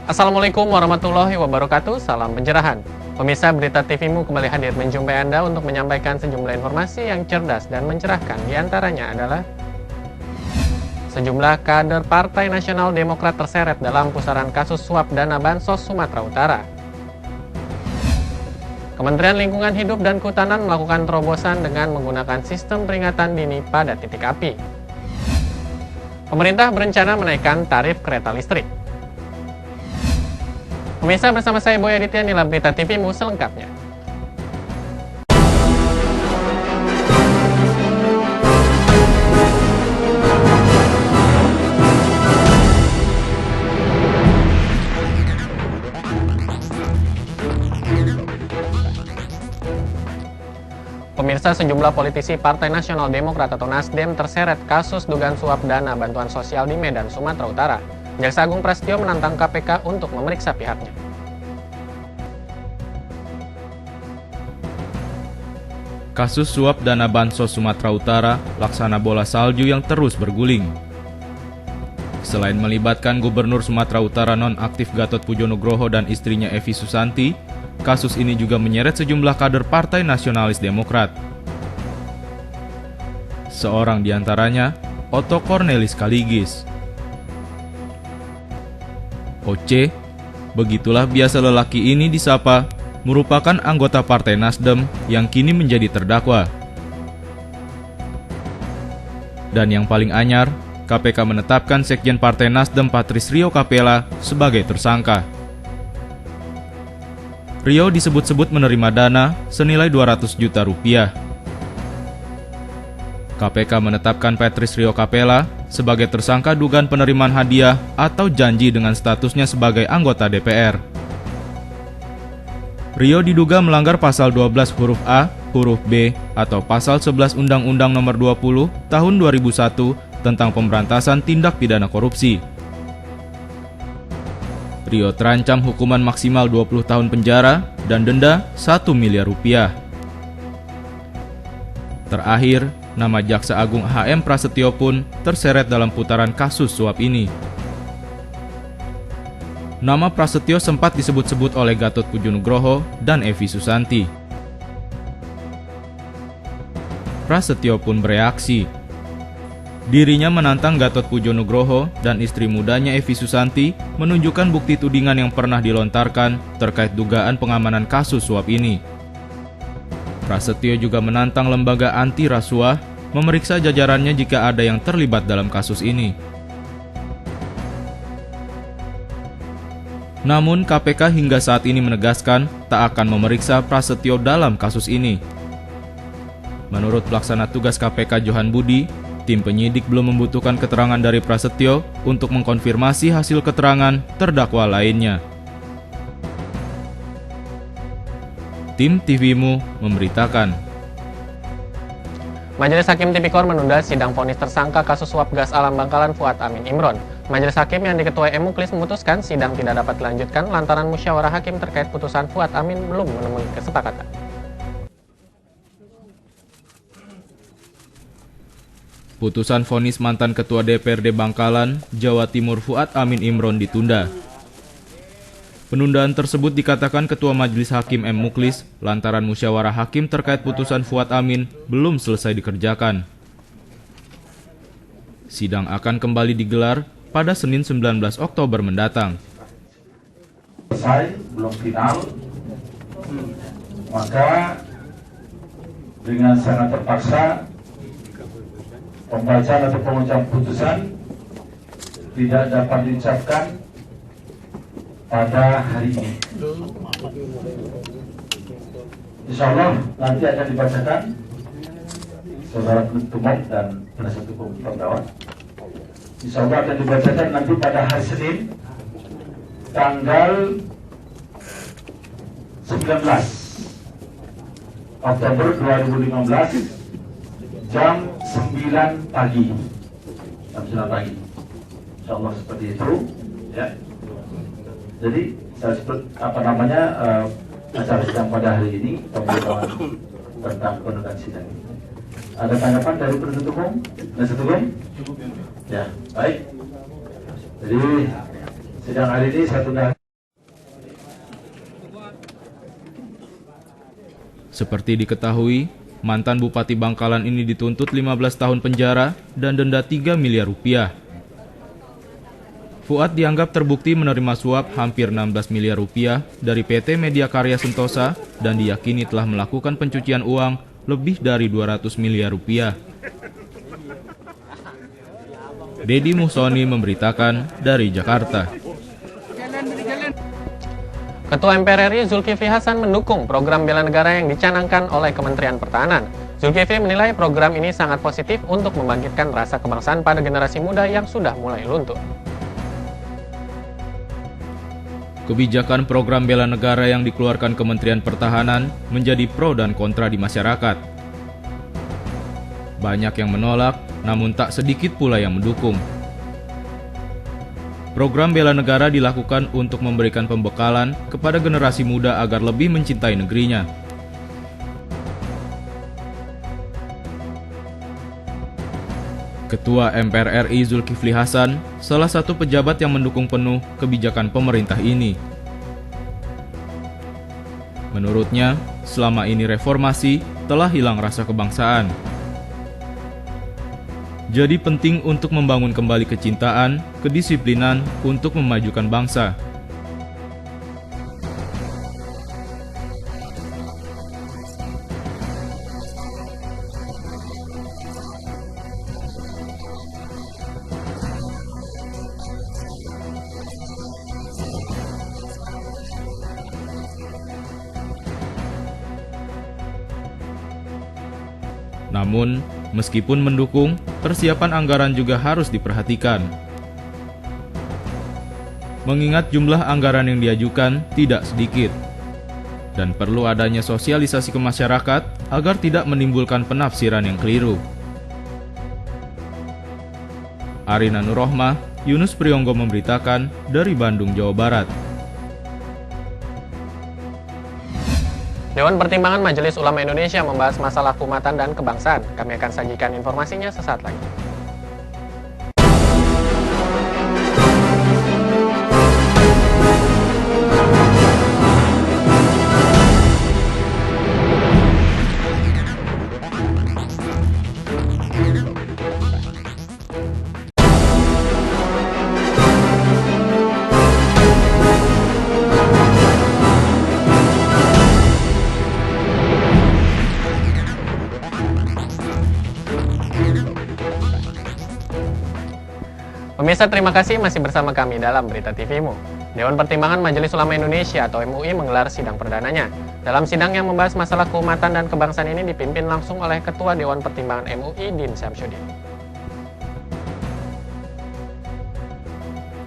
Assalamualaikum warahmatullahi wabarakatuh, salam pencerahan. Pemirsa Berita TV-mu kembali hadir menjumpai Anda untuk menyampaikan sejumlah informasi yang cerdas dan mencerahkan. Di antaranya adalah sejumlah kader Partai Nasional Demokrat terseret dalam pusaran kasus suap dana Bansos Sumatera Utara. Kementerian Lingkungan Hidup dan Kehutanan melakukan terobosan dengan menggunakan sistem peringatan dini pada titik api. Pemerintah berencana menaikkan tarif kereta listrik. Pemirsa, bersama saya Boy Aditya, inilah Berita TV-mu selengkapnya. Pemirsa, sejumlah politisi Partai Nasional Demokrat atau Nasdem terseret kasus dugaan suap dana bantuan sosial di Medan, Sumatera Utara. Jaksa Agung Prasetyo menantang KPK untuk memeriksa pihaknya. Kasus suap dana Bansos Sumatera Utara laksana bola salju yang terus berguling. Selain melibatkan Gubernur Sumatera Utara nonaktif Gatot Pujo-Nugroho dan istrinya Evi Susanti, kasus ini juga menyeret sejumlah kader Partai Nasionalis Demokrat. Seorang di antaranya, Otto Cornelis Kaligis. Oce, begitulah biasa lelaki ini disapa, merupakan anggota Partai Nasdem yang kini menjadi terdakwa. Dan yang paling anyar, KPK menetapkan Sekjen Partai Nasdem Patris Rio Capella sebagai tersangka. Rio disebut-sebut menerima dana senilai 200 juta rupiah. KPK menetapkan Patris Rio Capella sebagai tersangka dugaan penerimaan hadiah atau janji dengan statusnya sebagai anggota DPR. Rio diduga melanggar pasal 12 huruf A, huruf B, atau pasal 11 Undang-Undang Nomor 20 Tahun 2001 tentang pemberantasan tindak pidana korupsi. Rio terancam hukuman maksimal 20 tahun penjara dan denda 1 miliar rupiah. Terakhir, nama Jaksa Agung HM Prasetyo pun terseret dalam putaran kasus suap ini. Nama Prasetyo sempat disebut-sebut oleh Gatot Pujo-Nugroho dan Evi Susanti. Prasetyo pun bereaksi. Dirinya menantang Gatot Pujo-Nugroho dan istri mudanya Evi Susanti menunjukkan bukti tudingan yang pernah dilontarkan terkait dugaan pengamanan kasus suap ini. Prasetyo juga menantang lembaga anti rasuah memeriksa jajarannya jika ada yang terlibat dalam kasus ini. Namun KPK hingga saat ini menegaskan tak akan memeriksa Prasetyo dalam kasus ini. Menurut pelaksana tugas KPK Johan Budi, tim penyidik belum membutuhkan keterangan dari Prasetyo untuk mengkonfirmasi hasil keterangan terdakwa lainnya. Tim TV-mu memberitakan. Majelis Hakim Tipikor menunda sidang vonis tersangka kasus suap gas alam Bangkalan Fuad Amin Imron. Majelis Hakim yang diketuai Muklis memutuskan sidang tidak dapat dilanjutkan lantaran musyawarah hakim terkait putusan Fuad Amin belum menemui kesepakatan. Putusan vonis mantan Ketua DPRD Bangkalan, Jawa Timur Fuad Amin Imron ditunda. Penundaan tersebut dikatakan Ketua Majelis Hakim Muklis lantaran musyawarah hakim terkait putusan Fuad Amin belum selesai dikerjakan. Sidang akan kembali digelar pada Senin 19 Oktober mendatang. Selesai, belum final, maka dengan sangat terpaksa pembacaan atau pengucapan putusan tidak dapat diucapkan pada hari ini. Insya Allah nanti akan dibacakan saudara penuntut umum dan penasihat hukum terdakwa. Insya Allah akan dibacakan nanti pada hari Senin tanggal 19 Oktober 2015 jam 9 pagi. Jam 9 pagi. Insya Allah seperti itu, ya. Jadi saya sebut acara sidang pada hari ini pemberitahuan tentang penundaan sidang. Ada tanggapan dari penuntut umum? Penasihat hukum? Ya, baik. Jadi sidang hari ini saya tunda. Seperti diketahui, mantan Bupati Bangkalan ini dituntut 15 tahun penjara dan denda 3 miliar rupiah. Fuad dianggap terbukti menerima suap hampir 16 miliar rupiah dari PT Media Karya Sentosa dan diyakini telah melakukan pencucian uang lebih dari 200 miliar rupiah. Dedi Muhsoni memberitakan dari Jakarta. Ketua MPR RI Zulkifli Hasan mendukung program bela negara yang dicanangkan oleh Kementerian Pertahanan. Zulkifli menilai program ini sangat positif untuk membangkitkan rasa kebangsaan pada generasi muda yang sudah mulai luntur. Kebijakan program bela negara yang dikeluarkan Kementerian Pertahanan menjadi pro dan kontra di masyarakat. Banyak yang menolak, namun tak sedikit pula yang mendukung. Program bela negara dilakukan untuk memberikan pembekalan kepada generasi muda agar lebih mencintai negerinya. Ketua MPR RI Zulkifli Hasan salah satu pejabat yang mendukung penuh kebijakan pemerintah ini. Menurutnya, selama ini reformasi telah hilang rasa kebangsaan. Jadi penting untuk membangun kembali kecintaan, kedisiplinan untuk memajukan bangsa. Namun, meskipun mendukung, persiapan anggaran juga harus diperhatikan. Mengingat jumlah anggaran yang diajukan tidak sedikit, dan perlu adanya sosialisasi ke masyarakat agar tidak menimbulkan penafsiran yang keliru. Arina Nurrohmah, Yunus Priyonggo memberitakan dari Bandung, Jawa Barat. Dewan Pertimbangan Majelis Ulama Indonesia membahas masalah keumatan dan kebangsaan. Kami akan sajikan informasinya sesaat lagi. Pemirsa, terima kasih masih bersama kami dalam Berita TV-mu. Dewan Pertimbangan Majelis Ulama Indonesia atau MUI menggelar sidang perdananya. Dalam sidang yang membahas masalah keumatan dan kebangsaan ini dipimpin langsung oleh Ketua Dewan Pertimbangan MUI, Din Syamsuddin.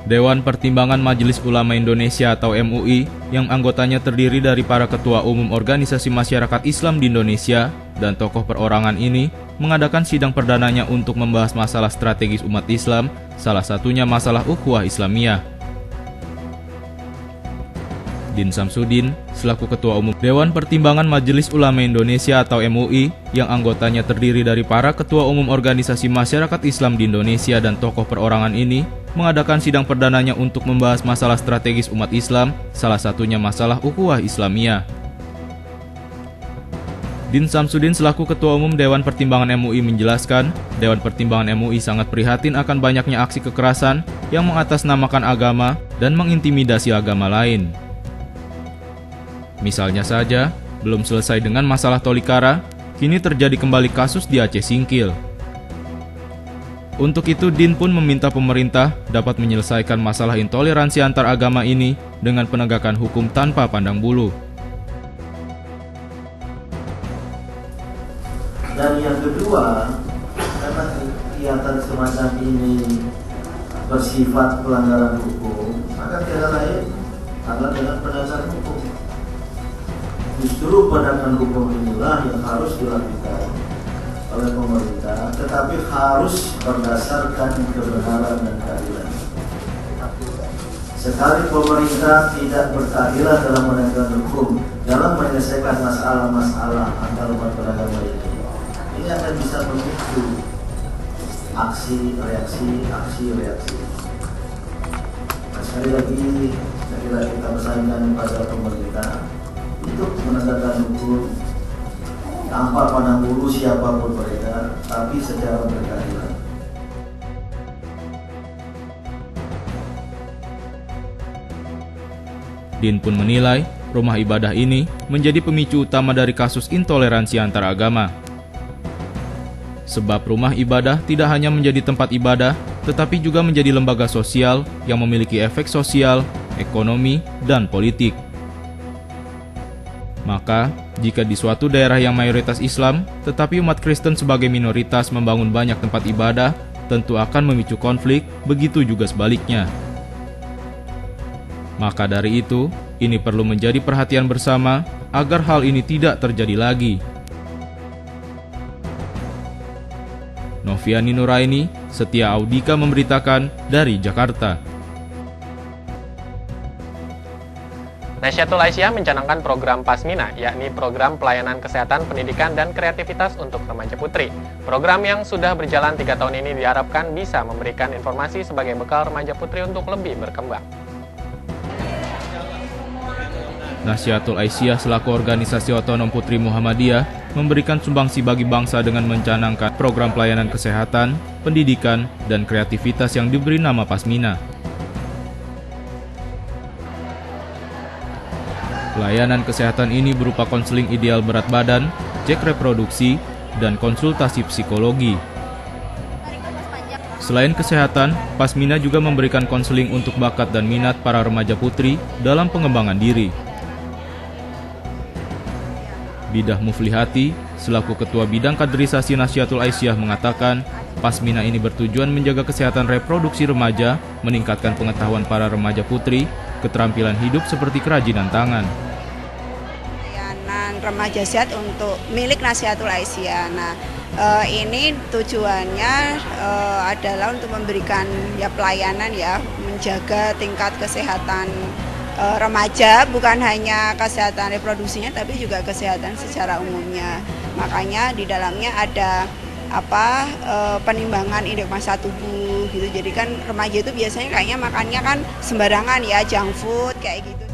Dewan Pertimbangan Majelis Ulama Indonesia atau MUI yang anggotanya terdiri dari para ketua umum organisasi masyarakat Islam di Indonesia dan tokoh perorangan ini mengadakan sidang perdananya untuk membahas masalah strategis umat Islam, salah satunya masalah ukhuwah Islamiyah. Din Syamsuddin, selaku Ketua Umum Dewan Pertimbangan Majelis Ulama Indonesia atau MUI, yang anggotanya terdiri dari para ketua umum organisasi masyarakat Islam di Indonesia dan tokoh perorangan ini, mengadakan sidang perdananya untuk membahas masalah strategis umat Islam, salah satunya masalah ukhuwah Islamiyah. Din Syamsuddin selaku Ketua Umum Dewan Pertimbangan MUI menjelaskan, Dewan Pertimbangan MUI sangat prihatin akan banyaknya aksi kekerasan yang mengatasnamakan agama dan mengintimidasi agama lain. Misalnya saja, belum selesai dengan masalah Tolikara, kini terjadi kembali kasus di Aceh Singkil. Untuk itu, Din pun meminta pemerintah dapat menyelesaikan masalah intoleransi antar agama ini dengan penegakan hukum tanpa pandang bulu. Dan yang kedua, karena kegiatan semacam ini bersifat pelanggaran hukum, maka tidak lain adalah dengan penegakan hukum. Justru penegakan hukum inilah yang harus dilakukan oleh pemerintah, tetapi harus berdasarkan kebenaran dan keadilan. Sekali pemerintah tidak berkeadilan dalam menegakkan hukum, dalam menyelesaikan masalah-masalah antar umat beragama ini akan bisa memicu aksi-reaksi. Nah, sekali lagi, saya kira kita pesankan pada pemerintah untuk menegakkan hukum tanpa pandang bulu siapapun mereka, tapi secara berkeadilan. Din pun menilai rumah ibadah ini menjadi pemicu utama dari kasus intoleransi antar agama. Sebab rumah ibadah tidak hanya menjadi tempat ibadah, tetapi juga menjadi lembaga sosial yang memiliki efek sosial, ekonomi, dan politik. Maka, jika di suatu daerah yang mayoritas Islam, tetapi umat Kristen sebagai minoritas membangun banyak tempat ibadah, tentu akan memicu konflik, begitu juga sebaliknya. Maka dari itu, ini perlu menjadi perhatian bersama agar hal ini tidak terjadi lagi. Noviani Nuraini, Setia Audika memberitakan dari Jakarta. Nasyatul Aisyah mencanangkan program Pasmina, yakni program pelayanan kesehatan, pendidikan, dan kreativitas untuk remaja putri. Program yang sudah berjalan 3 tahun ini diharapkan bisa memberikan informasi sebagai bekal remaja putri untuk lebih berkembang. Nasyatul Aisyah selaku organisasi otonom Putri Muhammadiyah memberikan sumbangsi bagi bangsa dengan mencanangkan program pelayanan kesehatan, pendidikan, dan kreativitas yang diberi nama Pasmina. Pelayanan kesehatan ini berupa konseling ideal berat badan, cek reproduksi, dan konsultasi psikologi. Selain kesehatan, Pasmina juga memberikan konseling untuk bakat dan minat para remaja putri dalam pengembangan diri. Bidah Muflihati, selaku Ketua Bidang Kaderisasi Nasyatul Aisyah mengatakan, Pasmina ini bertujuan menjaga kesehatan reproduksi remaja, meningkatkan pengetahuan para remaja putri, keterampilan hidup seperti kerajinan tangan. Layanan remaja sehat untuk milik Nasyatul Aisyah. Nah, ini tujuannya adalah untuk memberikan pelayanan menjaga tingkat kesehatan remaja, bukan hanya kesehatan reproduksinya tapi juga kesehatan secara umumnya. Makanya di dalamnya ada penimbangan indeks massa tubuh gitu. Jadi kan remaja itu biasanya kayaknya makannya kan sembarangan junk food kayak gitu.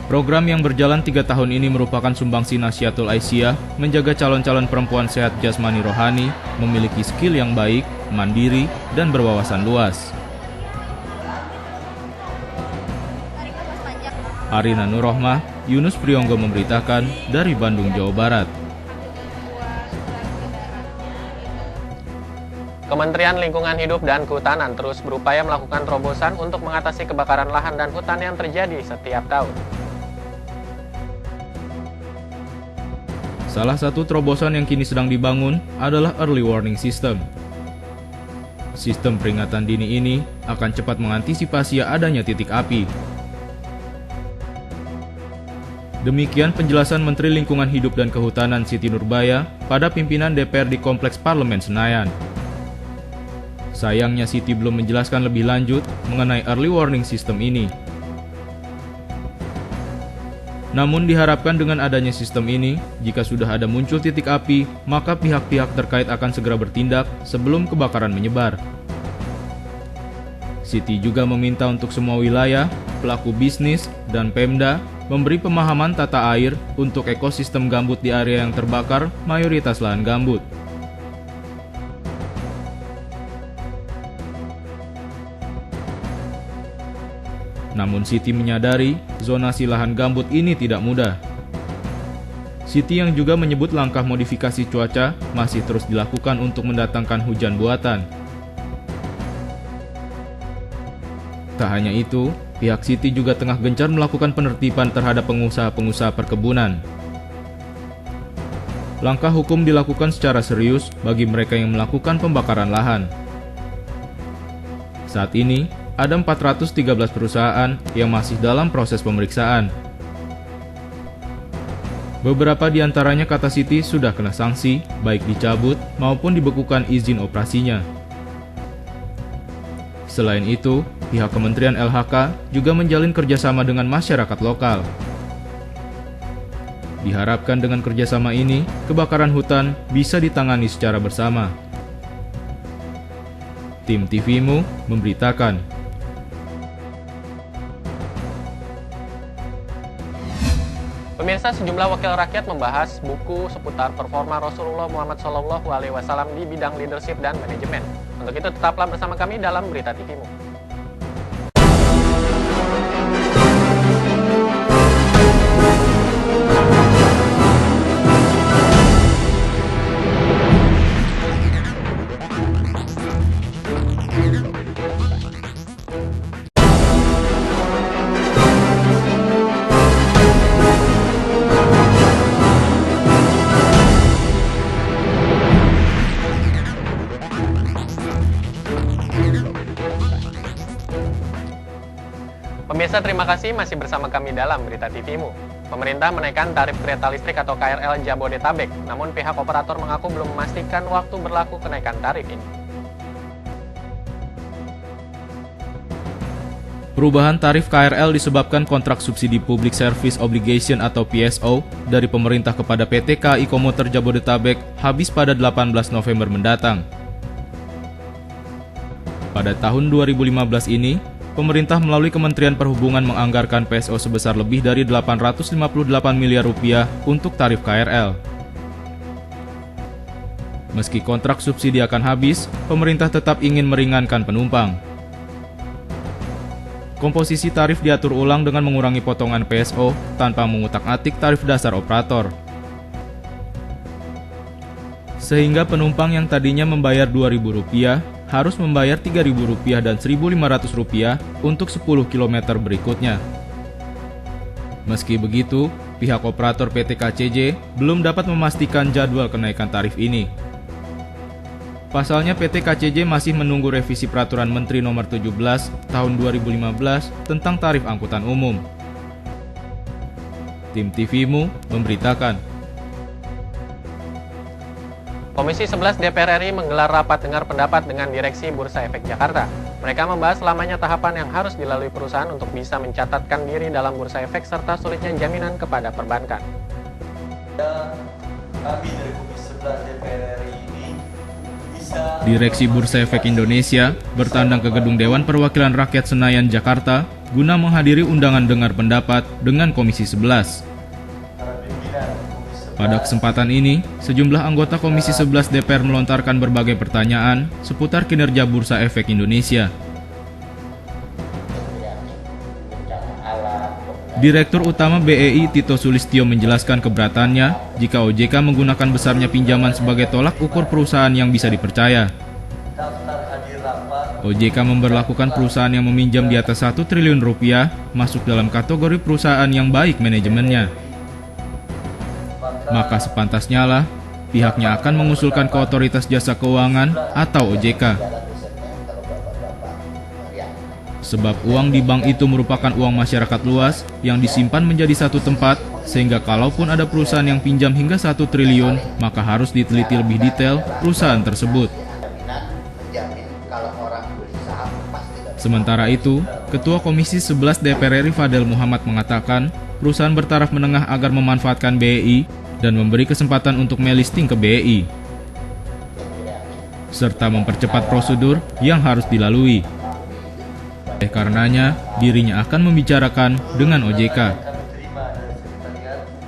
Program yang berjalan 3 tahun ini merupakan sumbangsi Nasyatul Aisyah menjaga calon-calon perempuan sehat jasmani rohani, memiliki skill yang baik, mandiri, dan berwawasan luas. Arina Nurrohmah, Yunus Priyonggo memberitakan dari Bandung, Jawa Barat. Kementerian Lingkungan Hidup dan Kehutanan terus berupaya melakukan terobosan untuk mengatasi kebakaran lahan dan hutan yang terjadi setiap tahun. Salah satu terobosan yang kini sedang dibangun adalah Early Warning System. Sistem peringatan dini ini akan cepat mengantisipasi adanya titik api. Demikian penjelasan Menteri Lingkungan Hidup dan Kehutanan Siti Nurbaya pada pimpinan DPR di Kompleks Parlemen Senayan. Sayangnya Siti belum menjelaskan lebih lanjut mengenai Early Warning System ini. Namun diharapkan dengan adanya sistem ini, jika sudah ada muncul titik api, maka pihak-pihak terkait akan segera bertindak sebelum kebakaran menyebar. Siti juga meminta untuk semua wilayah, pelaku bisnis, dan Pemda memberi pemahaman tata air untuk ekosistem gambut di area yang terbakar mayoritas lahan gambut. Namun Siti menyadari zonasi lahan gambut ini tidak mudah. Siti yang juga menyebut langkah modifikasi cuaca masih terus dilakukan untuk mendatangkan hujan buatan. Tak hanya itu, pihak Siti juga tengah gencar melakukan penertiban terhadap pengusaha-pengusaha perkebunan. Langkah hukum dilakukan secara serius bagi mereka yang melakukan pembakaran lahan. Saat ini, ada 413 perusahaan yang masih dalam proses pemeriksaan. Beberapa di antaranya, kata Siti, sudah kena sanksi, baik dicabut maupun dibekukan izin operasinya. Selain itu, pihak Kementerian LHK juga menjalin kerjasama dengan masyarakat lokal. Diharapkan dengan kerjasama ini, kebakaran hutan bisa ditangani secara bersama. Tim TVMU memberitakan. Pemirsa, sejumlah wakil rakyat membahas buku seputar performa Rasulullah Muhammad SAW di bidang leadership dan manajemen. Untuk itu tetaplah bersama kami dalam Berita TV-mu. Pemirsa, terima kasih masih bersama kami dalam Berita TV-mu. Pemerintah menaikkan tarif kereta listrik atau KRL Jabodetabek, namun pihak operator mengaku belum memastikan waktu berlaku kenaikan tarif ini. Perubahan tarif KRL disebabkan kontrak subsidi Public Service Obligation atau PSO dari pemerintah kepada PT KAI Komuter Jabodetabek habis pada 18 November mendatang. Pada tahun 2015 ini, pemerintah melalui Kementerian Perhubungan menganggarkan PSO sebesar lebih dari 858 miliar rupiah untuk tarif KRL. Meski kontrak subsidi akan habis, pemerintah tetap ingin meringankan penumpang. Komposisi tarif diatur ulang dengan mengurangi potongan PSO tanpa mengutak-atik tarif dasar operator. Sehingga penumpang yang tadinya membayar Rp2.000 harus membayar Rp3.000 dan Rp1.500 untuk 10 km berikutnya. Meski begitu, pihak operator PT KCJ belum dapat memastikan jadwal kenaikan tarif ini. Pasalnya PT KCJ masih menunggu revisi Peraturan Menteri Nomor 17 Tahun 2015 tentang tarif angkutan umum. Tim TV-mu memberitakan. Komisi 11 DPR RI menggelar rapat dengar pendapat dengan Direksi Bursa Efek Jakarta. Mereka membahas lamanya tahapan yang harus dilalui perusahaan untuk bisa mencatatkan diri dalam Bursa Efek serta sulitnya jaminan kepada perbankan. Kami dari Komisi 11 DPR RI ini bisa... Direksi Bursa Efek Indonesia bertandang ke Gedung Dewan Perwakilan Rakyat Senayan, Jakarta guna menghadiri undangan dengar pendapat dengan Komisi 11. Pada kesempatan ini, sejumlah anggota Komisi 11 DPR melontarkan berbagai pertanyaan seputar kinerja Bursa Efek Indonesia. Direktur Utama BEI Tito Sulistyo menjelaskan keberatannya jika OJK menggunakan besarnya pinjaman sebagai tolak ukur perusahaan yang bisa dipercaya. OJK memberlakukan perusahaan yang meminjam di atas 1 triliun rupiah masuk dalam kategori perusahaan yang baik manajemennya. Maka sepantasnya lah pihaknya akan mengusulkan ke Otoritas Jasa Keuangan atau OJK. Sebab uang di bank itu merupakan uang masyarakat luas yang disimpan menjadi satu tempat, sehingga kalaupun ada perusahaan yang pinjam hingga 1 triliun, maka harus diteliti lebih detail perusahaan tersebut. Sementara itu, Ketua Komisi 11 DPR RI Fadel Muhammad mengatakan, perusahaan bertaraf menengah agar memanfaatkan BEI dan memberi kesempatan untuk melisting ke BEI, serta mempercepat prosedur yang harus dilalui. Oleh karenanya, dirinya akan membicarakan dengan OJK.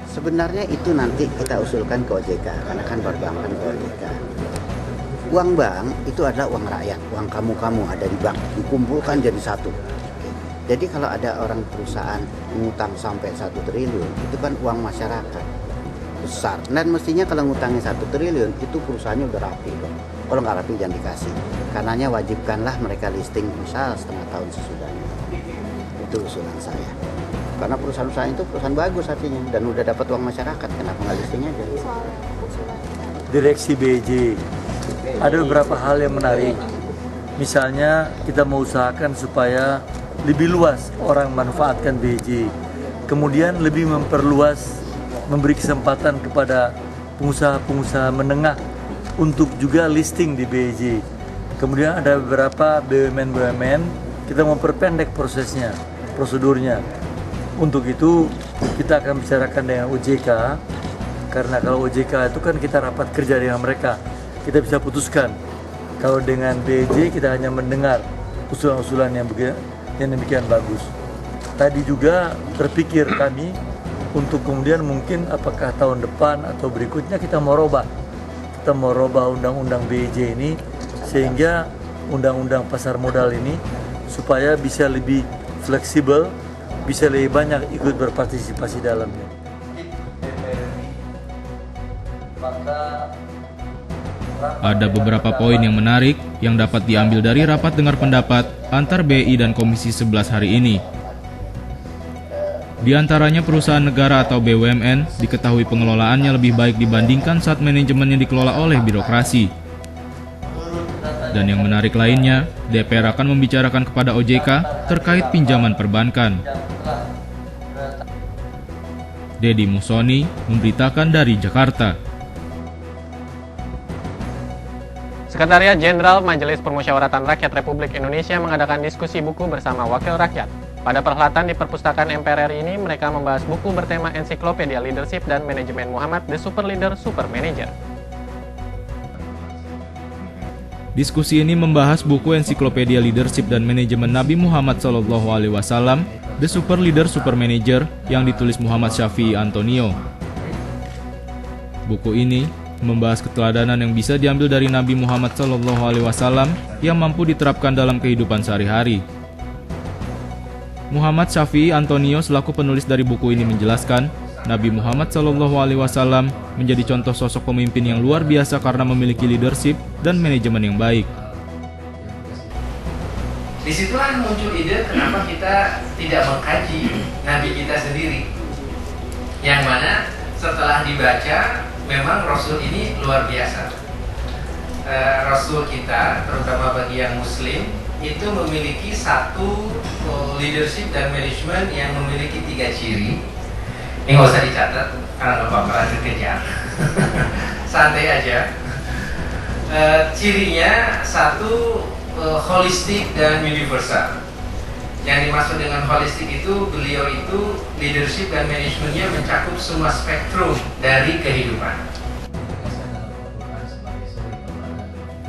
Sebenarnya itu nanti kita usulkan ke OJK, karena kan perbankan ke OJK. Uang bank itu adalah uang rakyat, uang kamu ada di bank, dikumpulkan jadi satu. Jadi kalau ada orang perusahaan ngutang sampai 1 triliun, itu kan uang masyarakat besar. Dan mestinya kalau ngutangnya 1 triliun, itu perusahaannya udah rapi dong. Kalau nggak rapi jangan dikasih. Karenanya wajibkanlah mereka listing usaha setengah tahun sesudahnya. Itu usulan saya. Karena perusahaan-perusahaan itu perusahaan bagus artinya dan udah dapat uang masyarakat, kenapa nggak listing aja? Direksi BEJ, ada beberapa hal yang menarik. Misalnya kita mau usahakan supaya lebih luas orang manfaatkan BEJ. Kemudian lebih memperluas, memberi kesempatan kepada pengusaha-pengusaha menengah untuk juga listing di BEJ. Kemudian ada beberapa BUMN, kita memperpendek prosesnya, prosedurnya. Untuk itu kita akan bicarakan dengan OJK, karena kalau OJK itu kan kita rapat kerja dengan mereka, kita bisa putuskan. Kalau dengan BEJ kita hanya mendengar usulan-usulan yang demikian bagus. Tadi juga terpikir kami untuk kemudian mungkin apakah tahun depan atau berikutnya kita mau rubah undang-undang BEJ ini sehingga undang-undang pasar modal ini supaya bisa lebih fleksibel, bisa lebih banyak ikut berpartisipasi dalamnya. Ada beberapa poin yang menarik yang dapat diambil dari rapat dengar pendapat antar BI dan Komisi 11 hari ini. Di antaranya perusahaan negara atau BUMN diketahui pengelolaannya lebih baik dibandingkan saat manajemennya dikelola oleh birokrasi. Dan yang menarik lainnya, DPR akan membicarakan kepada OJK terkait pinjaman perbankan. Dedi Musoni memberitakan dari Jakarta. Sekretariat Jenderal Majelis Permusyawaratan Rakyat Republik Indonesia mengadakan diskusi buku bersama Wakil Rakyat. Pada perhelatan di Perpustakaan MPR RI ini, mereka membahas buku bertema Ensiklopedia Leadership dan Manajemen Muhammad, The Super Leader, Super Manager. Diskusi ini membahas buku Ensiklopedia Leadership dan Manajemen Nabi Muhammad SAW, The Super Leader, Super Manager, yang ditulis Muhammad Syafi'i Antonio. Buku ini membahas keteladanan yang bisa diambil dari Nabi Muhammad SAW yang mampu diterapkan dalam kehidupan sehari-hari. Muhammad Syafi'i Antonio selaku penulis dari buku ini menjelaskan, Nabi Muhammad SAW menjadi contoh sosok pemimpin yang luar biasa karena memiliki leadership dan manajemen yang baik. Disitulah muncul ide kenapa kita tidak mengkaji Nabi kita sendiri. Yang mana setelah dibaca, memang Rasul ini luar biasa. Rasul kita, terutama bagi yang Muslim, itu memiliki satu leadership dan manajemen yang memiliki 3 ciri. Ini nggak usah dicatat karena nggak bakalan dikejar. Santai aja. Cirinya satu, holistik dan universal. Yang dimaksud dengan holistik itu, beliau itu leadership dan manajemennya mencakup semua spektrum dari kehidupan.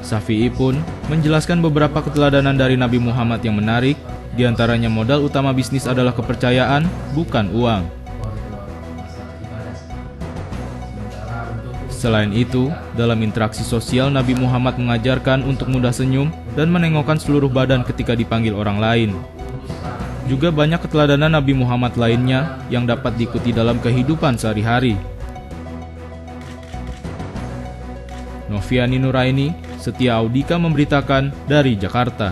Syafi'i pun menjelaskan beberapa keteladanan dari Nabi Muhammad yang menarik, diantaranya modal utama bisnis adalah kepercayaan, bukan uang. Selain itu, dalam interaksi sosial Nabi Muhammad mengajarkan untuk mudah senyum dan menengokkan seluruh badan ketika dipanggil orang lain. Juga banyak keteladanan Nabi Muhammad lainnya yang dapat diikuti dalam kehidupan sehari-hari. Noviani Nuraini, Setia Audika memberitakan dari Jakarta.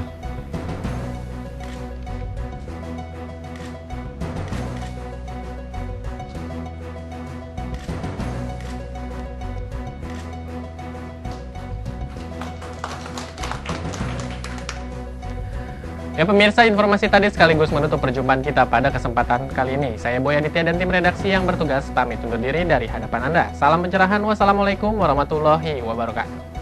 Ya pemirsa, informasi tadi sekaligus menutup perjumpaan kita pada kesempatan kali ini. Saya Boy Aditya dan tim redaksi yang bertugas pamit undur diri dari hadapan Anda. Salam pencerahan, wassalamualaikum warahmatullahi wabarakatuh.